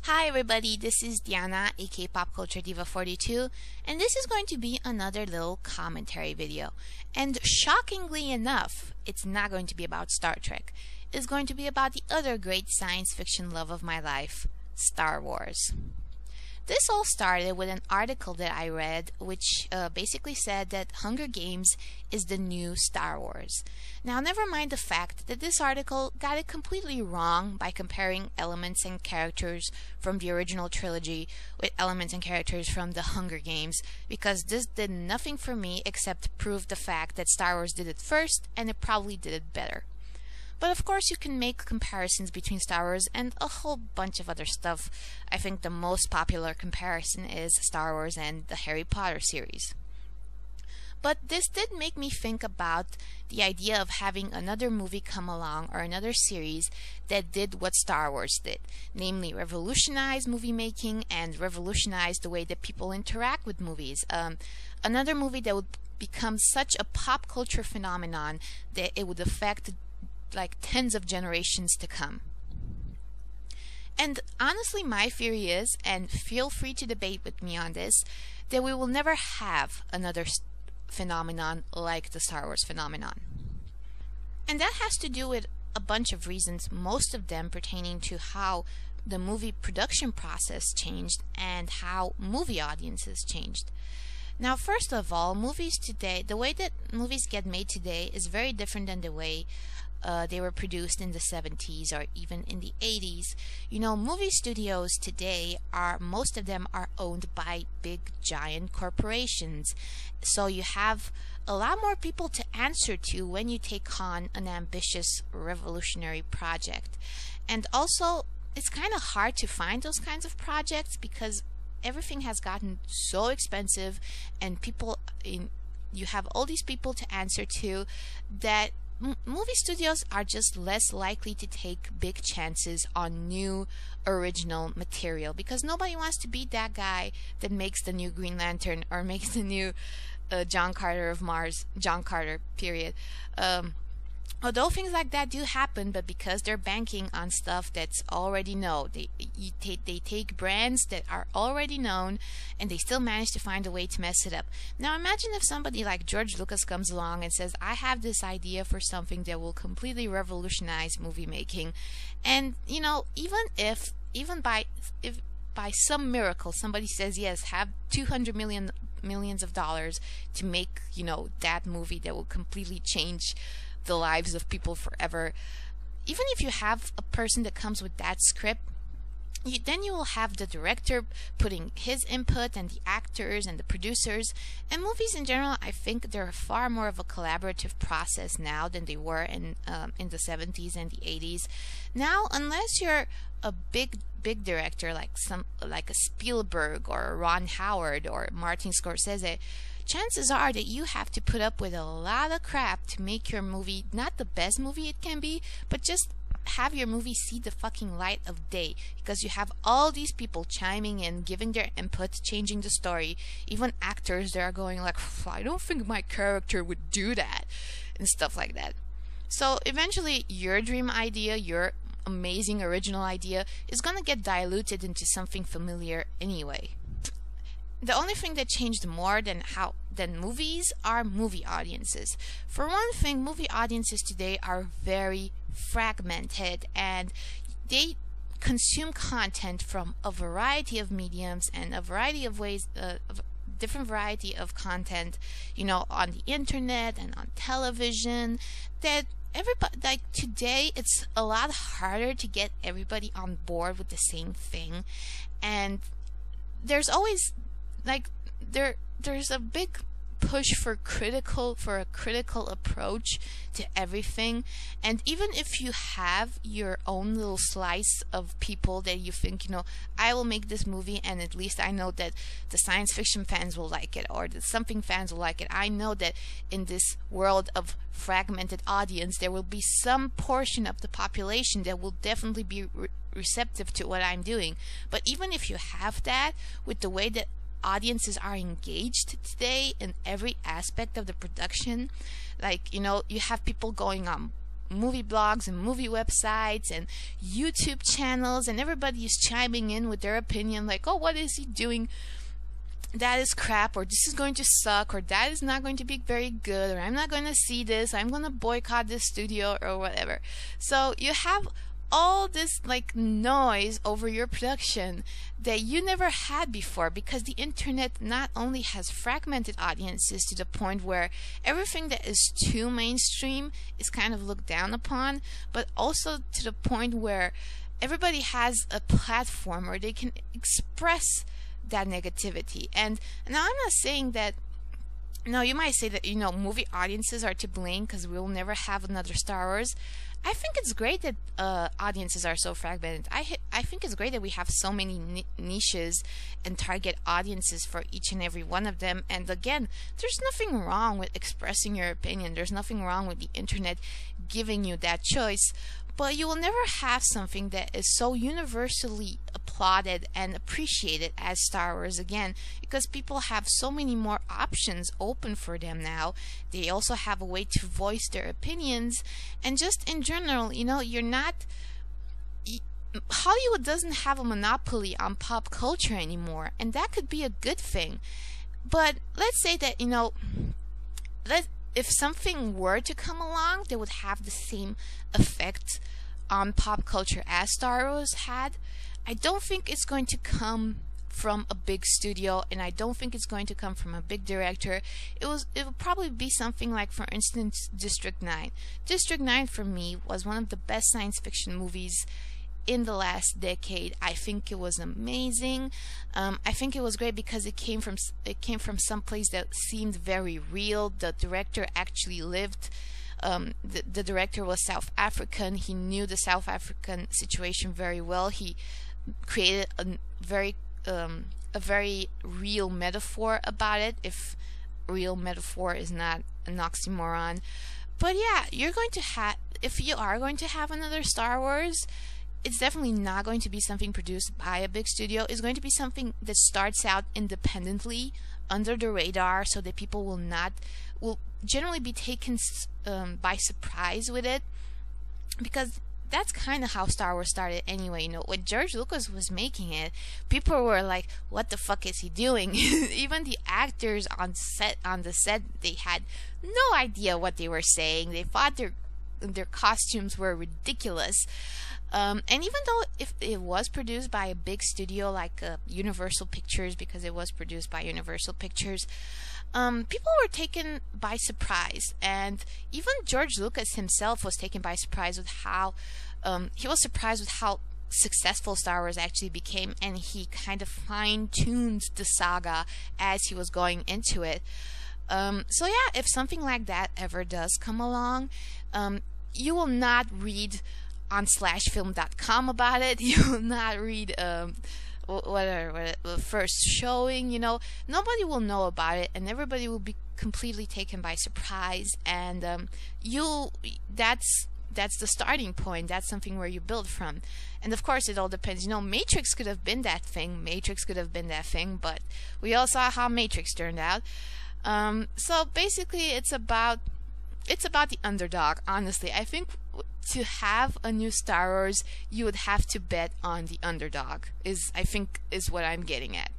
Hi everybody, this is Diana, aka Pop Culture Diva 42, and this is going to be another little commentary video. And shockingly enough, it's not going to be about Star Trek. It's going to be about the other great science fiction love of my life, Star Wars. This all started with an article that I read which basically said that Hunger Games is the new Star Wars. Now, never mind the fact that this article got it completely wrong by comparing elements and characters from the original trilogy with elements and characters from the Hunger Games, because this did nothing for me except prove the fact that Star Wars did it first and it probably did it better. But of course you can make comparisons between Star Wars and a whole bunch of other stuff. I think the most popular comparison is Star Wars and the Harry Potter series. But this did make me think about the idea of having another movie come along or another series that did what Star Wars did, namely revolutionize movie making and revolutionize the way that people interact with movies. Another movie that would become such a pop culture phenomenon that it would affect like tens of generations to come. And honestly, my theory is, and feel free to debate with me on this, that we will never have another phenomenon like the Star Wars phenomenon. And that has to do with a bunch of reasons, most of them pertaining to how the movie production process changed and how movie audiences changed. Now, first of all, movies today, the way that movies get made today is very different than the way they were produced in the 70s or even in the 80s. You know, movie studios today most of them are owned by big giant corporations. So you have a lot more people to answer to when you take on an ambitious revolutionary project. And also, it's kind of hard to find those kinds of projects because everything has gotten so expensive and you have all these people to answer to that movie studios are just less likely to take big chances on new original material because nobody wants to be that guy that makes the new Green Lantern or makes the new John Carter of Mars, John Carter, period. Although things like that do happen, but because they're banking on stuff that's already known, they take brands that are already known and they still manage to find a way to mess it up. Now imagine if somebody like George Lucas comes along and says, I have this idea for something that will completely revolutionize movie making, and you know, if by some miracle somebody says yes, have millions of dollars to make, you know, that movie that will completely change the lives of people forever. Even if you have a person that comes with that script, then you will have the director putting his input and the actors and the producers. And movies in general, I think they're far more of a collaborative process now than they were in the 70s and the 80s. Now, unless you're a big director like a Spielberg or a Ron Howard or Martin Scorsese, chances are that you have to put up with a lot of crap to make your movie not the best movie it can be, but just have your movie see the fucking light of day, because you have all these people chiming in, giving their input, changing the story, even actors that are going like, I don't think my character would do that, and stuff like that. So eventually your dream idea, your amazing original idea, is gonna get diluted into something familiar anyway. The only thing that changed more than movies are movie audiences. For one thing, movie audiences today are very fragmented and they consume content from a variety of mediums and a variety of ways, different variety of content, you know, on the internet and on television, that everybody, like today, it's a lot harder to get everybody on board with the same thing. And there's always there's a big push for a critical approach to everything. And even if you have your own little slice of people that you think, you know, I will make this movie and at least I know that the science fiction fans will like it or that something fans will like it, I know that in this world of fragmented audience there will be some portion of the population that will definitely be receptive to what I'm doing. But even if you have that, with the way that audiences are engaged today in every aspect of the production, like, you know, you have people going on movie blogs and movie websites and YouTube channels, and everybody is chiming in with their opinion, like, oh, what is he doing? That is crap, or this is going to suck, or that is not going to be very good, or I'm not going to see this, I'm going to boycott this studio, or whatever. So you have all this like noise over your production that you never had before, because the internet not only has fragmented audiences to the point where everything that is too mainstream is kind of looked down upon, but also to the point where everybody has a platform where they can express that negativity. And now I'm not saying that, no, you might say that, movie audiences are to blame because we'll never have another Star Wars. I think it's great that audiences are so fragmented. I think it's great that we have so many niches and target audiences for each and every one of them. And again, there's nothing wrong with expressing your opinion. There's nothing wrong with the internet giving you that choice. But you will never have something that is so universally applauded and appreciated as Star Wars again, because people have so many more options open for them now. They also have a way to voice their opinions, and just in general, Hollywood doesn't have a monopoly on pop culture anymore, and that could be a good thing. But let's say that, if something were to come along that would have the same effect on pop culture as Star Wars had, I don't think it's going to come from a big studio, and I don't think it's going to come from a big director. It will probably be something like, for instance, District 9. District 9 for me was one of the best science fiction movies in the last decade. I think it was amazing. I think it was great because it came from some place that seemed very real. The director actually lived. The director was South African. He knew the South African situation very well. He created a very real metaphor about it, if real metaphor is not an oxymoron. But yeah, if you are going to have another Star Wars, it's definitely not going to be something produced by a big studio. It's going to be something that starts out independently, under the radar, so that people will generally be taken by surprise with it, because that's kind of how Star Wars started anyway. When George Lucas was making it, people were like, what the fuck is he doing? Even the actors on the set, they had no idea what they were saying. They thought their costumes were ridiculous. And even though if it was produced by a big studio like Universal Pictures, because it was produced by Universal Pictures, people were taken by surprise. And even George Lucas himself was taken by surprise with how successful Star Wars actually became, and he kind of fine-tuned the saga as he was going into it. So yeah, if something like that ever does come along, you will not read on /film.com about it. You will not read what first showing. Nobody will know about it, and everybody will be completely taken by surprise. And that's the starting point. That's something where you build from. And of course, it all depends. Matrix could have been that thing. But we all saw how Matrix turned out. So basically, it's about the underdog. Honestly, I think to have a new Star Wars, you would have to bet on the underdog. Is what I'm getting at.